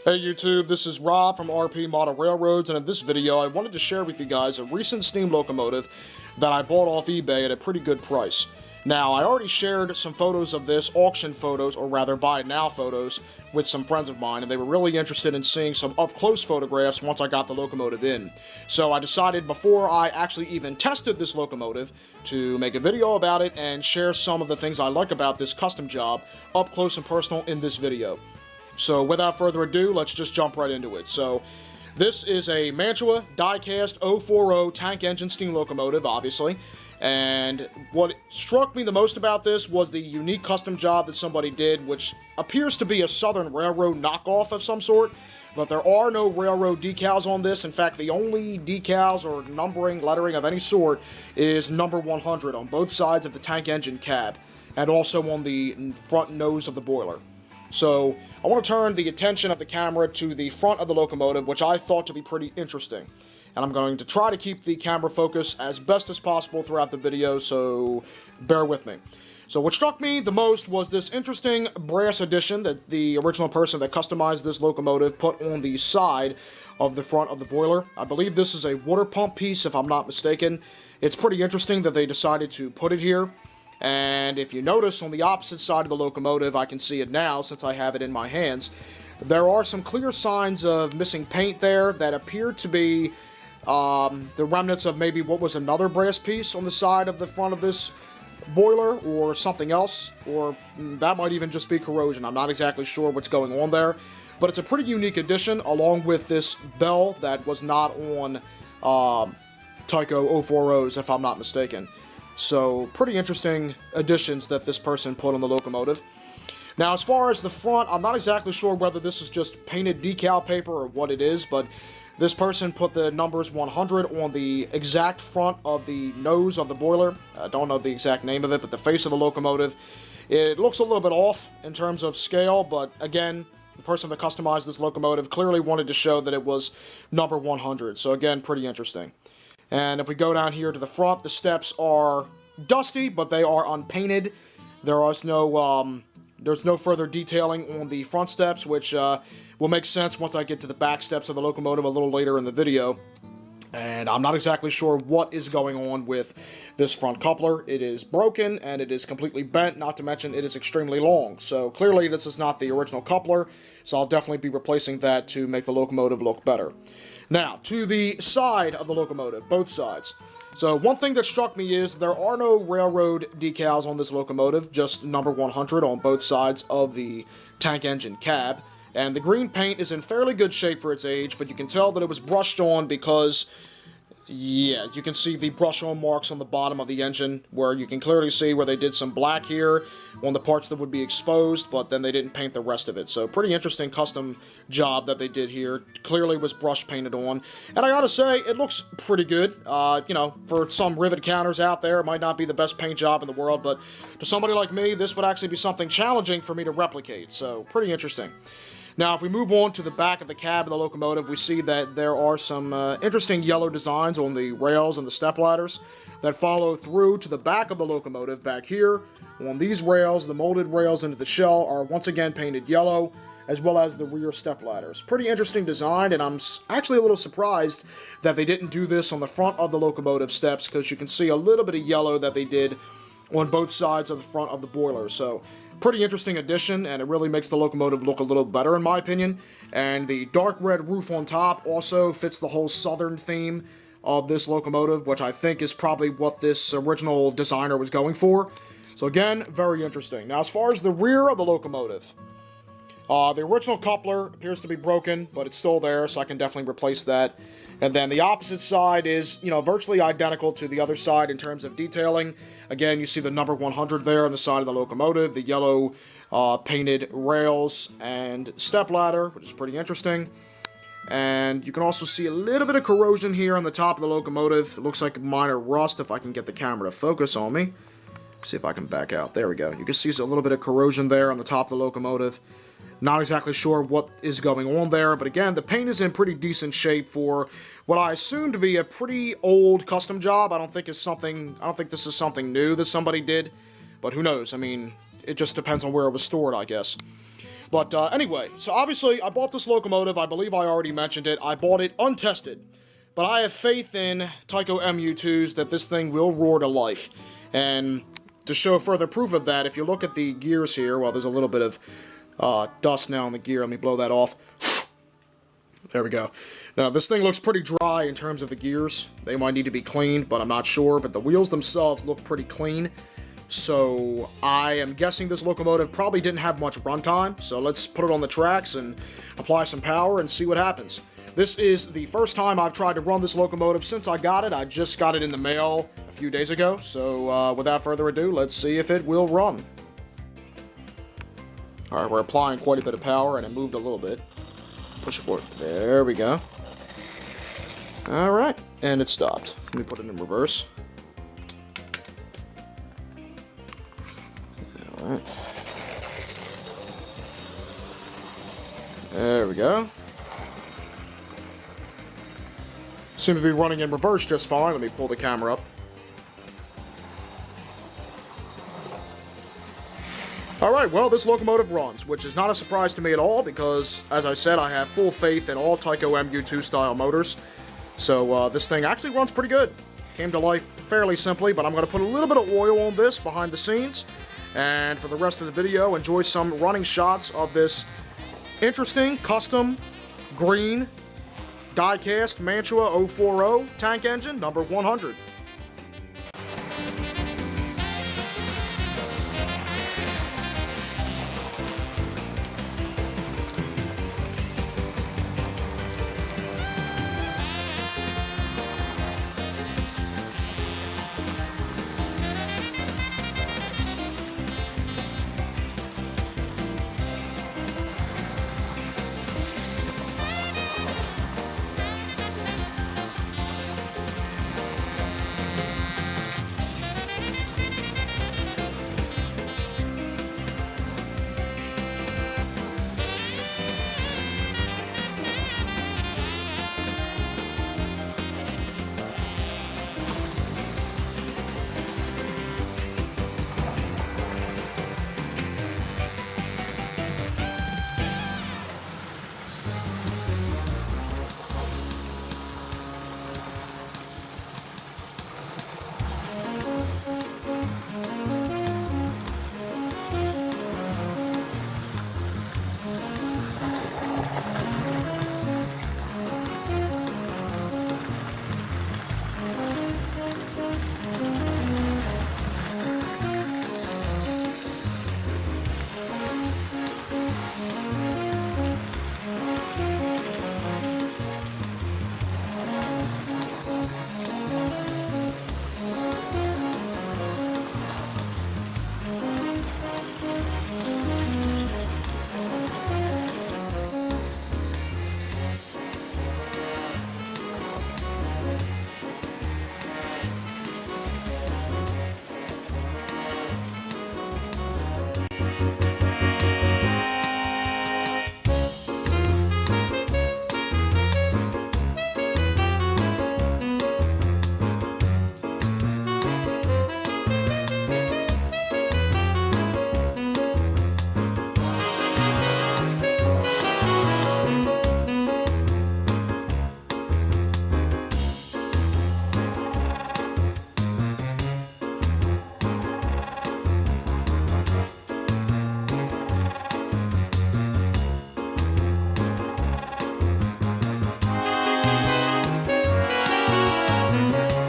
Hey YouTube, this is Rob from RP Model Railroads, and in this video I wanted to share with you guys a recent steam locomotive that I bought off eBay at a pretty good price. Now, I already shared some photos of this, auction photos, or rather buy it now photos, with some friends of mine, and they were really interested in seeing some up-close photographs once I got the locomotive in. So I decided before I actually even tested this locomotive to make a video about it and share some of the things I like about this custom job up close and personal in this video. So without further ado, let's just jump right into it. So this is a Mantua die-cast 040 tank engine steam locomotive, obviously. And what struck me the most about this was the unique custom job that somebody did, which appears to be a Southern Railroad knockoff of some sort. But there are no railroad decals on this. In fact, the only decals or numbering, lettering of any sort is number 100 on both sides of the tank engine cab, and also on the front nose of the boiler. So I want to turn the attention of the camera to the front of the locomotive, which I thought to be pretty interesting. And I'm going to try to keep the camera focus as best as possible throughout the video, so bear with me. So what struck me the most was this interesting brass addition that the original person that customized this locomotive put on the side of the front of the boiler. I believe this is a water pump piece, if I'm not mistaken. It's pretty interesting that they decided to put it here. And if you notice on the opposite side of the locomotive, I can see it now since I have it in my hands, there are some clear signs of missing paint there that appear to be the remnants of maybe what was another brass piece on the side of the front of this boiler, or something else, or that might even just be corrosion. I'm not exactly sure what's going on there, but it's a pretty unique addition, along with this bell that was not on Tyco 040s, if I'm not mistaken. So, pretty interesting additions that this person put on the locomotive. Now, as far as the front, I'm not exactly sure whether this is just painted decal paper or what it is, but this person put the numbers 100 on the exact front of the nose of the boiler. I don't know the exact name of it, but the face of the locomotive. It looks a little bit off in terms of scale, but again, the person that customized this locomotive clearly wanted to show that it was number 100. So again, pretty interesting. And if we go down here to the front, the steps are dusty, but they are unpainted. There's no further detailing on the front steps, which will make sense once I get to the back steps of the locomotive a little later in the video. And I'm not exactly sure what is going on with this front coupler. It is broken, and it is completely bent, not to mention it is extremely long. So clearly this is not the original coupler, so I'll definitely be replacing that to make the locomotive look better. Now, to the side of the locomotive, both sides. So one thing that struck me is there are no railroad decals on this locomotive, just number 100 on both sides of the tank engine cab. And the green paint is in fairly good shape for its age, but you can tell that it was brushed on because, yeah, you can see the brush-on marks on the bottom of the engine, where you can clearly see where they did some black here on the parts that would be exposed, but then they didn't paint the rest of it. So pretty interesting custom job that they did here. Clearly was brush painted on. And I gotta say, it looks pretty good. You know, for some rivet counters out there, it might not be the best paint job in the world, but to somebody like me, this would actually be something challenging for me to replicate. So pretty interesting. Now, if we move on to the back of the cab of the locomotive, we see that there are some interesting yellow designs on the rails and the step ladders that follow through to the back of the locomotive back here. On these rails, the molded rails into the shell are once again painted yellow, as well as the rear step ladders. Pretty interesting design, and I'm actually a little surprised that they didn't do this on the front of the locomotive steps, because you can see a little bit of yellow that they did on both sides of the front of the boiler. So pretty interesting addition, and it really makes the locomotive look a little better in my opinion. And the dark red roof on top also fits the whole southern theme of this locomotive, which I think is probably what this original designer was going for. So again, very interesting. Now, as far as the rear of the locomotive, the original coupler appears to be broken, but it's still there, so I can definitely replace that. And then the opposite side is, you know, virtually identical to the other side in terms of detailing. Again, you see the number 100 there on the side of the locomotive, the yellow painted rails and step ladder, which is pretty interesting. And you can also see a little bit of corrosion here on the top of the locomotive. It looks like minor rust if I can get the camera to focus on me. See if I can back out. There we go. You can see a little bit of corrosion there on the top of the locomotive. Not exactly sure what is going on there, but again, the paint is in pretty decent shape for what I assume to be a pretty old custom job. I don't think this is something new that somebody did, but who knows? I mean, it just depends on where it was stored, I guess. But anyway, so obviously I bought this locomotive. I believe I already mentioned it. I bought it untested. But I have faith in Tyco MU2s that this thing will roar to life. And to show further proof of that, if you look at the gears here, well, there's a little bit of dust now on the gear. Let me blow that off. There we go. Now, this thing looks pretty dry in terms of the gears. They might need to be cleaned, but I'm not sure. But the wheels themselves look pretty clean. So I am guessing this locomotive probably didn't have much runtime. So let's put it on the tracks and apply some power and see what happens. This is the first time I've tried to run this locomotive since I got it. I just got it in the mail a few days ago. So without further ado, let's see if it will run. Alright, we're applying quite a bit of power, and it moved a little bit. Push it forward. There we go. Alright, and it stopped. Let me put it in reverse. Alright. There we go. Seem to be running in reverse just fine. Let me pull the camera up. Alright, well, this locomotive runs, which is not a surprise to me at all because, as I said, I have full faith in all Tyco MU2 style motors. So this thing actually runs pretty good. Came to life fairly simply, but I'm going to put a little bit of oil on this behind the scenes. And for the rest of the video, enjoy some running shots of this interesting, custom, green, die-cast Mantua 040 tank engine, number 100.